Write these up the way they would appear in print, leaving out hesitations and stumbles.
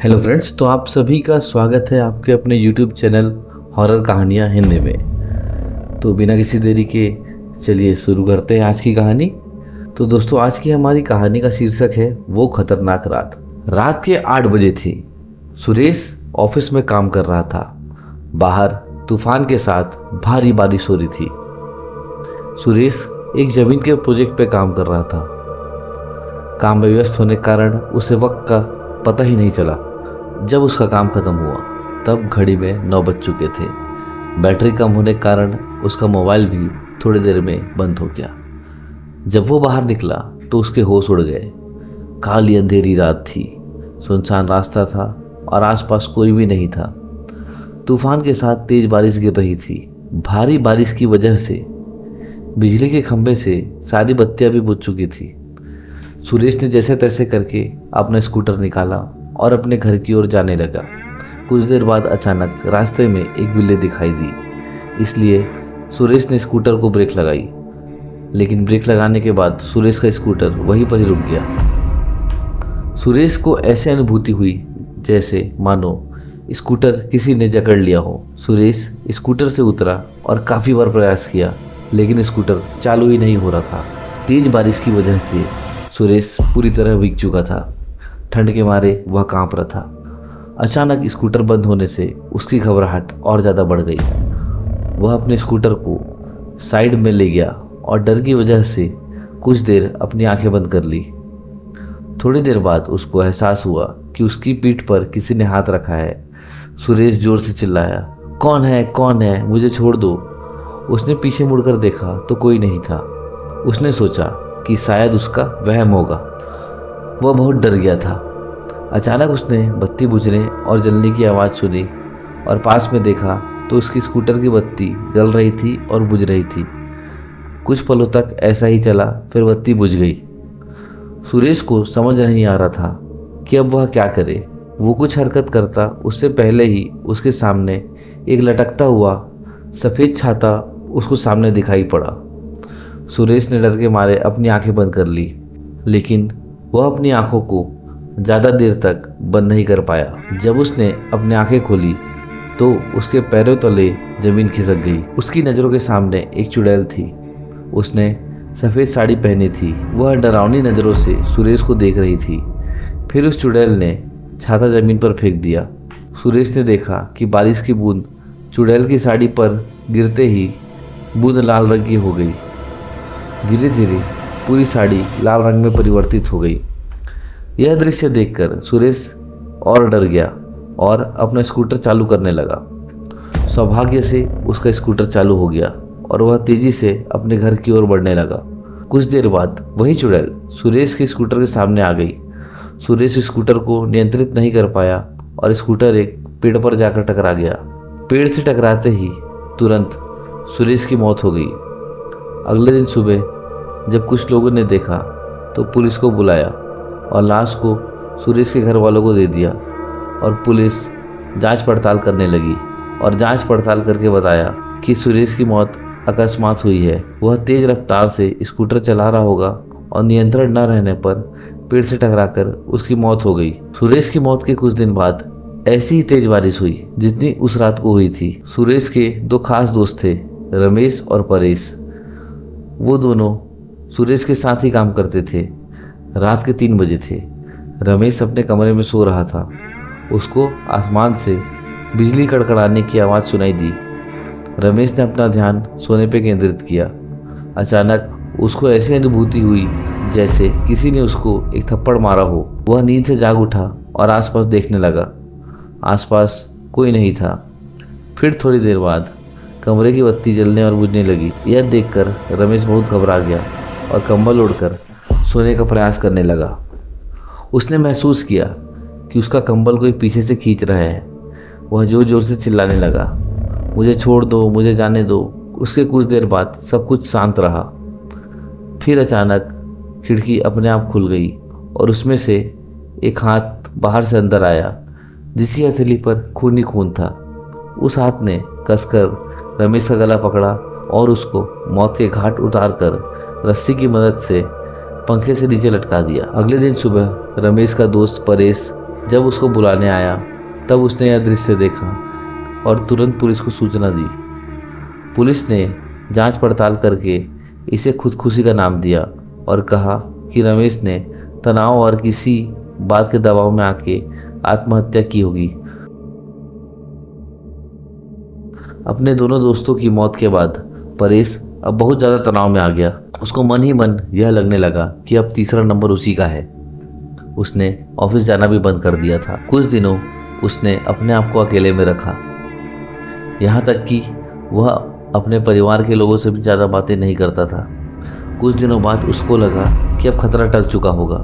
Hello friends, तो आप सभी का स्वागत है आपके अपने यूट्यूब चैनल हॉरर कहानियाँ हिंदी में। तो बिना किसी देरी के चलिए शुरू करते हैं आज की कहानी। तो दोस्तों, आज की हमारी कहानी का शीर्षक है वो खतरनाक रात। रात के 8 बजे थी। सुरेश ऑफिस में काम कर रहा था। बाहर तूफान के साथ भारी बारिश हो रही थी। सुरेश एक जमीन के प्रोजेक्ट पे काम कर रहा था। काम में व्यस्त होने के कारण उसे वक्त का पता ही नहीं चला। जब उसका काम खत्म हुआ तब घड़ी में 9 बज चुके थे। बैटरी कम होने के कारण उसका मोबाइल भी थोड़ी देर में बंद हो गया। जब वो बाहर निकला तो उसके होश उड़ गए। काली अंधेरी रात थी, सुनसान रास्ता था और आसपास कोई भी नहीं था। तूफान के साथ तेज बारिश गिर रही थी। भारी बारिश की वजह से बिजली के खंभे से सारी बत्तियां भी बुझ चुकी थी। सुरेश ने जैसे तैसे करके अपना स्कूटर निकाला और अपने घर की ओर जाने लगा। कुछ देर बाद अचानक रास्ते में एक बिल्ली दिखाई दी, इसलिए सुरेश ने स्कूटर को ब्रेक लगाई। लेकिन ब्रेक लगाने के बाद सुरेश का स्कूटर वहीं पर ही रुक गया। सुरेश को ऐसी अनुभूति हुई जैसे मानो स्कूटर किसी ने जकड़ लिया हो। सुरेश स्कूटर से उतरा और काफ़ी बार प्रयास किया, लेकिन स्कूटर चालू ही नहीं हो रहा था। तेज बारिश की वजह से सुरेश पूरी तरह भीग चुका था। ठंड के मारे वह कांप रहा था। अचानक स्कूटर बंद होने से उसकी घबराहट और ज़्यादा बढ़ गई। वह अपने स्कूटर को साइड में ले गया और डर की वजह से कुछ देर अपनी आंखें बंद कर ली। थोड़ी देर बाद उसको एहसास हुआ कि उसकी पीठ पर किसी ने हाथ रखा है। सुरेश जोर से चिल्लाया, कौन है, कौन है, मुझे छोड़ दो। उसने पीछे मुड़कर देखा तो कोई नहीं था। उसने सोचा कि शायद उसका वहम होगा। वह बहुत डर गया था। अचानक उसने बत्ती बुझने और जलने की आवाज़ सुनी और पास में देखा तो उसकी स्कूटर की बत्ती जल रही थी और बुझ रही थी। कुछ पलों तक ऐसा ही चला, फिर बत्ती बुझ गई। सुरेश को समझ नहीं आ रहा था कि अब वह क्या करे। वो कुछ हरकत करता उससे पहले ही उसके सामने एक लटकता हुआ सफ़ेद छाता उसको सामने दिखाई पड़ा। सुरेश ने डर के मारे अपनी आंखें बंद कर ली, लेकिन वह अपनी आंखों को ज़्यादा देर तक बंद नहीं कर पाया। जब उसने अपनी आंखें खोली तो उसके पैरों तले ज़मीन खिसक गई। उसकी नज़रों के सामने एक चुड़ैल थी। उसने सफ़ेद साड़ी पहनी थी। वह डरावनी नज़रों से सुरेश को देख रही थी। फिर उस चुड़ैल ने छाता ज़मीन पर फेंक दिया। सुरेश ने देखा कि बारिश की बूंद चुड़ैल की साड़ी पर गिरते ही बूंद लाल रंग की हो गई। धीरे धीरे पूरी साड़ी लाल रंग में परिवर्तित हो गई। यह दृश्य देखकर सुरेश और डर गया और अपना स्कूटर चालू करने लगा। सौभाग्य से उसका स्कूटर चालू हो गया और वह तेजी से अपने घर की ओर बढ़ने लगा। कुछ देर बाद वही चुड़ैल सुरेश के स्कूटर के सामने आ गई। सुरेश स्कूटर को नियंत्रित नहीं कर पाया और स्कूटर एक पेड़ पर जाकर टकरा गया। पेड़ से टकराते ही तुरंत सुरेश की मौत हो गई। अगले दिन सुबह जब कुछ लोगों ने देखा तो पुलिस को बुलाया और लाश को सुरेश के घर वालों को दे दिया और पुलिस जांच पड़ताल करने लगी और जांच पड़ताल करके बताया कि सुरेश की मौत अकस्मात हुई है। वह तेज रफ्तार से स्कूटर चला रहा होगा और नियंत्रण न रहने पर पेड़ से टकराकर उसकी मौत हो गई। सुरेश की मौत के कुछ दिन बाद ऐसी ही तेज बारिश हुई जितनी उस रात को हुई थी। सुरेश के 2 खास दोस्त थे, रमेश और परेश। वो दोनों सुरेश के साथ ही काम करते थे। रात के 3 बजे थे। रमेश अपने कमरे में सो रहा था। उसको आसमान से बिजली कड़कड़ाने की आवाज़ सुनाई दी। रमेश ने अपना ध्यान सोने पर केंद्रित किया। अचानक उसको ऐसी अनुभूति हुई जैसे किसी ने उसको एक थप्पड़ मारा हो। वह नींद से जाग उठा और आसपास देखने लगा। आसपास कोई नहीं था। फिर थोड़ी देर बाद कमरे की बत्ती जलने और बुझने लगी। यह देखकर रमेश बहुत घबरा गया और कंबल ओढ़कर सोने का प्रयास करने लगा। उसने महसूस किया कि उसका कंबल कोई पीछे से खींच रहा है। वह जोर जोर से चिल्लाने लगा, मुझे छोड़ दो, मुझे जाने दो। उसके कुछ देर बाद सब कुछ शांत रहा। फिर अचानक खिड़की अपने आप खुल गई और उसमें से एक हाथ बाहर से अंदर आया जिसकी हथेली पर खून ही खून था। उस हाथ ने कसकर रमेश का गला पकड़ा और उसको मौत के घाट उतारकर रस्सी की मदद से पंखे से नीचे लटका दिया। अगले दिन सुबह रमेश का दोस्त परेश जब उसको बुलाने आया तब उसने यह दृश्य देखा और तुरंत पुलिस को सूचना दी। पुलिस ने जांच पड़ताल करके इसे खुदकुशी का नाम दिया और कहा कि रमेश ने तनाव और किसी बात के दबाव में आके आत्महत्या की होगी। अपने दोनों दोस्तों की मौत के बाद परेश अब बहुत ज़्यादा तनाव में आ गया। उसको मन ही मन यह लगने लगा कि अब तीसरा नंबर उसी का है। उसने ऑफिस जाना भी बंद कर दिया था। कुछ दिनों उसने अपने आप को अकेले में रखा, यहाँ तक कि वह अपने परिवार के लोगों से भी ज़्यादा बातें नहीं करता था। कुछ दिनों बाद उसको लगा कि अब खतरा टल चुका होगा।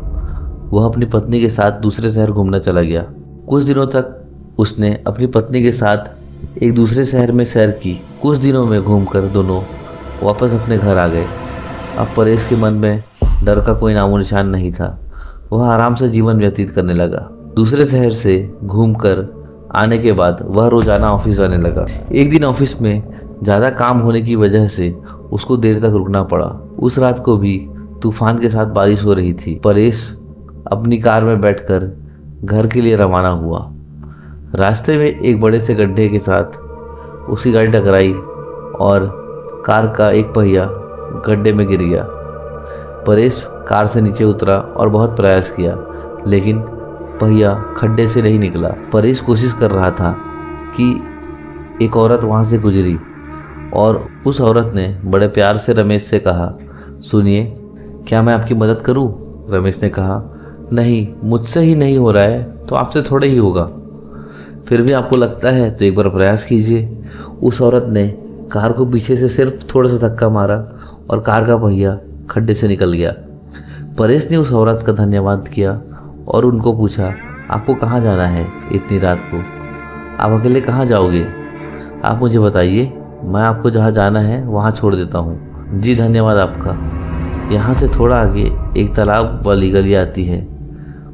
वह अपनी पत्नी के साथ दूसरे शहर घूमने चला गया। कुछ दिनों तक उसने अपनी पत्नी के साथ एक दूसरे शहर में सैर की। कुछ दिनों में घूमकर दोनों वापस अपने घर आ गए। अब परेश के मन में डर का कोई नामो निशान नहीं था। वह आराम से जीवन व्यतीत करने लगा। दूसरे शहर से घूमकर आने के बाद वह रोजाना ऑफिस जाने लगा। एक दिन ऑफिस में ज़्यादा काम होने की वजह से उसको देर तक रुकना पड़ा। उस रात को भी तूफान के साथ बारिश हो रही थी। परेश अपनी कार में बैठकर घर के लिए रवाना हुआ। रास्ते में एक बड़े से गड्ढे के साथ उसकी गाड़ी टकराई और कार का एक पहिया गड्ढे में गिर गया। परेश कार से नीचे उतरा और बहुत प्रयास किया, लेकिन पहिया खड्डे से नहीं निकला। परेश कोशिश कर रहा था कि एक औरत वहाँ से गुजरी और उस औरत ने बड़े प्यार से रमेश से कहा, सुनिए, क्या मैं आपकी मदद करूं? रमेश ने कहा, नहीं, मुझसे ही नहीं हो रहा है तो आपसे थोड़ा ही होगा। फिर भी आपको लगता है तो एक बार प्रयास कीजिए। उस औरत ने कार को पीछे से सिर्फ थोड़ा सा धक्का मारा और कार का पहिया खड्डे से निकल गया। परेश ने उस औरत का धन्यवाद किया और उनको पूछा, आपको कहाँ जाना है इतनी रात को? आप अकेले कहाँ जाओगे? आप मुझे बताइए, मैं आपको जहाँ जाना है वहाँ छोड़ देता हूँ। जी धन्यवाद आपका। यहाँ से थोड़ा आगे एक तालाब वाली गली आती है,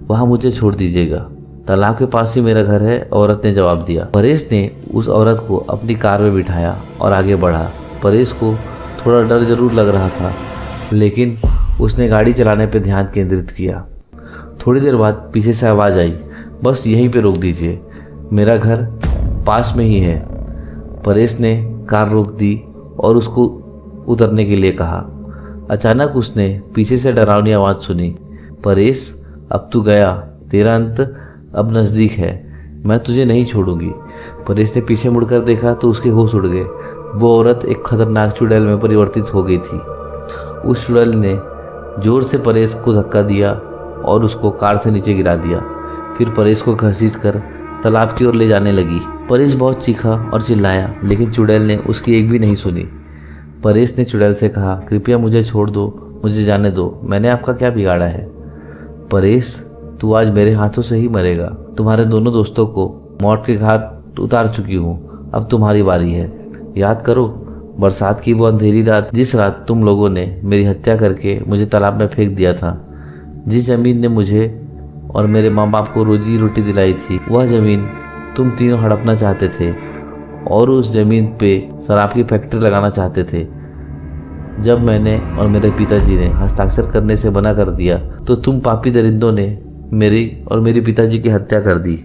वहाँ मुझे छोड़ दीजिएगा। तालाब के पास ही मेरा घर है, औरत ने जवाब दिया। परेश ने उस औरत को अपनी कार में बिठाया और आगे बढ़ा। परेश को थोड़ा डर जरूर लग रहा था, लेकिन उसने गाड़ी चलाने पर ध्यान केंद्रित किया। थोड़ी देर बाद पीछे से आवाज़ आई, बस यहीं पे रोक दीजिए, मेरा घर पास में ही है। परेश ने कार रोक दी और उसको उतरने के लिए कहा। अचानक उसने पीछे से डरावनी आवाज़ सुनी, परेश, अब तू गया, तेरा अंत अब नज़दीक है, मैं तुझे नहीं छोड़ूंगी। परेश ने पीछे मुड़कर देखा तो उसके होश उड़ गए। वो औरत एक खतरनाक चुड़ैल में परिवर्तित हो गई थी। उस चुड़ैल ने जोर से परेश को धक्का दिया और उसको कार से नीचे गिरा दिया। फिर परेश को घसीटकर तालाब की ओर ले जाने लगी। परेश बहुत चीखा और चिल्लाया, लेकिन चुड़ैल ने उसकी एक भी नहीं सुनी। परेश ने चुड़ैल से कहा, कृपया मुझे छोड़ दो, मुझे जाने दो, मैंने आपका क्या बिगाड़ा है? परेश, तू आज मेरे हाथों से ही मरेगा। तुम्हारे दोनों दोस्तों को मौत के घाट उतार चुकी हूँ, अब तुम्हारी बारी है। याद करो बरसात की वो अंधेरी रात, जिस रात तुम लोगों ने मेरी हत्या करके मुझे तालाब में फेंक दिया था। जिस जमीन ने मुझे और मेरे माँ बाप को रोजी रोटी दिलाई थी, वह जमीन तुम तीनों हड़पना चाहते थे और उस जमीन पे शराब की फैक्ट्री लगाना चाहते थे। जब मैंने और मेरे पिताजी ने हस्ताक्षर करने से मना कर दिया तो तुम पापी दरिंदों ने मेरी और मेरे पिताजी की हत्या कर दी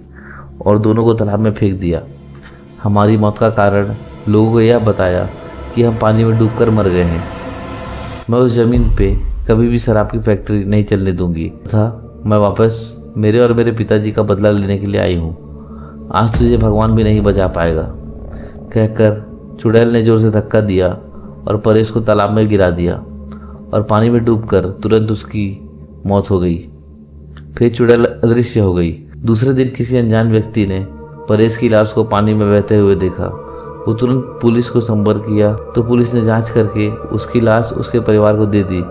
और दोनों को तालाब में फेंक दिया। हमारी मौत का कारण लोगों को यह बताया कि हम पानी में डूबकर मर गए हैं। मैं उस ज़मीन पे कभी भी शराब की फैक्ट्री नहीं चलने दूंगी तथा मैं वापस मेरे और मेरे पिताजी का बदला लेने के लिए आई हूँ। आज तुझे भगवान भी नहीं बचा पाएगा, कहकर चुड़ैल ने जोर से धक्का दिया और परेश को तालाब में गिरा दिया और पानी में डूबकर तुरंत उसकी मौत हो गई। फिर चुड़ैल अदृश्य हो गई। दूसरे दिन किसी अनजान व्यक्ति ने परेश की लाश को पानी में बहते हुए देखा। वो तुरंत पुलिस को संपर्क किया तो पुलिस ने जांच करके उसकी लाश उसके परिवार को दे दी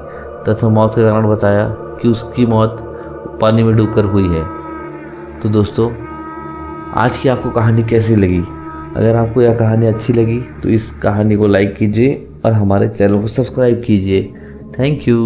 तथा मौत का कारण बताया कि उसकी मौत पानी में डूबकर हुई है। तो दोस्तों, आज की आपको कहानी कैसी लगी? अगर आपको यह कहानी अच्छी लगी तो इस कहानी को लाइक कीजिए और हमारे चैनल को सब्सक्राइब कीजिए। Thank you.